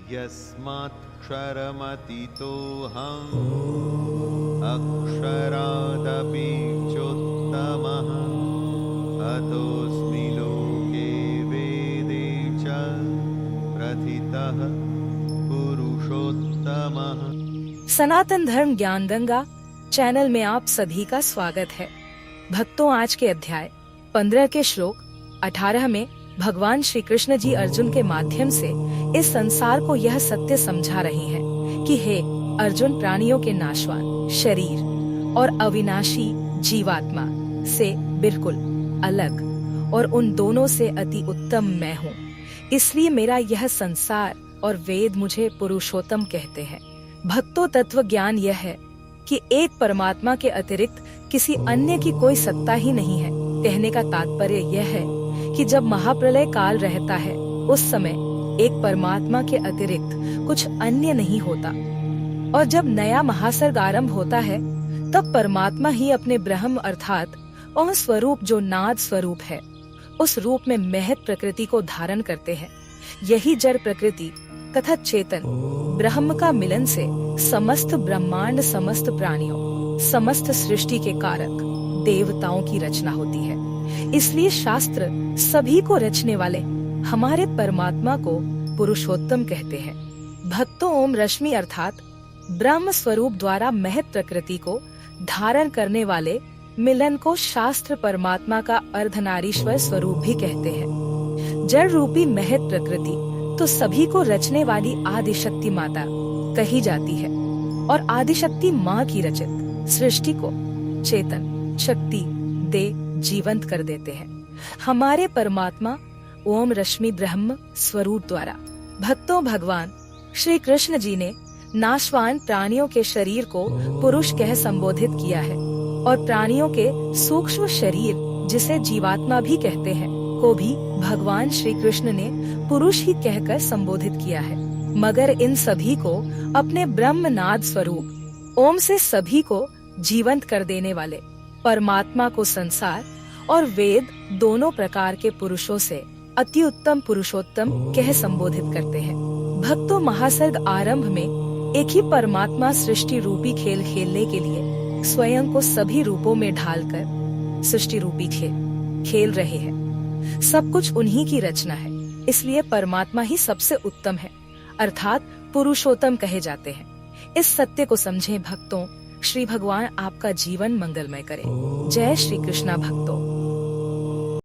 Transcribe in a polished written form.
यस्मात्क्षरमतीतोऽहम् अक्षरादपि चोत्तमः अतोऽस्मि लोके वेदे च प्रथितः पुरुषोत्तमः। सनातन धर्म ज्ञान गंगा चैनल में आप सभी का स्वागत है। भक्तों, आज के अध्याय 15 के श्लोक 18 में भगवान श्री कृष्ण जी अर्जुन के माध्यम से इस संसार को यह सत्य समझा रहे हैं कि हे अर्जुन, प्राणियों के नाशवान शरीर और अविनाशी जीवात्मा से बिल्कुल अलग और उन दोनों से अति उत्तम मैं हूँ। इसलिए मेरा यह संसार और वेद मुझे पुरुषोत्तम कहते हैं। भक्तों, तत्व ज्ञान यह है कि एक परमात्मा के अतिरिक्त किसी अन्य की कोई सत्ता ही नहीं है। कहने का तात्पर्य यह है कि जब महाप्रलय काल रहता है उस समय एक परमात्मा के अतिरिक्त कुछ अन्य नहीं होता, और जब नया महासर्ग आरंभ होता है तब परमात्मा ही अपने ब्रह्म अर्थात ओम स्वरूप जो नाद स्वरूप है उस रूप में महत प्रकृति को धारण करते हैं। यही जड़ प्रकृति तथा चेतन ब्रह्म का मिलन से समस्त ब्रह्मांड, समस्त प्राणियों, समस्त सृष्टि के कारक देवताओं की रचना होती है। इसलिए शास्त्र सभी को रचने वाले हमारे परमात्मा को पुरुषोत्तम कहते हैं। भक्तों, ओम रश्मि अर्थात ब्रह्म स्वरूप द्वारा महत प्रकृति को धारण करने वाले मिलन को शास्त्र परमात्मा का अर्धनारीश्वर स्वरूप भी कहते हैं। जड़ रूपी महत प्रकृति तो सभी को रचने वाली आदिशक्ति माता कही जाती है, और आदिशक्ति माँ की रचित सृष्टि को चेतन शक्ति दे जीवंत कर देते हैं हमारे परमात्मा ओम रश्मि ब्रह्म स्वरूप द्वारा। भक्तों, भगवान श्री कृष्ण जी ने नाशवान प्राणियों के शरीर को पुरुष कह संबोधित किया है, और प्राणियों के सूक्ष्म शरीर जिसे जीवात्मा भी कहते हैं को भी भगवान श्री कृष्ण ने पुरुष ही कहकर संबोधित किया है। मगर इन सभी को अपने ब्रह्म नाद स्वरूप ओम से सभी को जीवंत कर देने वाले परमात्मा को संसार और वेद दोनों प्रकार के पुरुषों से अति उत्तम पुरुषोत्तम कह संबोधित करते हैं। भक्तों, महासर्ग आरंभ में एक ही परमात्मा सृष्टि रूपी खेल खेलने के लिए स्वयं को सभी रूपों में ढालकर सृष्टि रूपी खेल रहे हैं। सब कुछ उन्हीं की रचना है, इसलिए परमात्मा ही सबसे उत्तम है अर्थात पुरुषोत्तम कहे जाते हैं। इस सत्य को समझें भक्तों। श्री भगवान आपका जीवन मंगलमय करे। जय श्री कृष्णा भक्तों।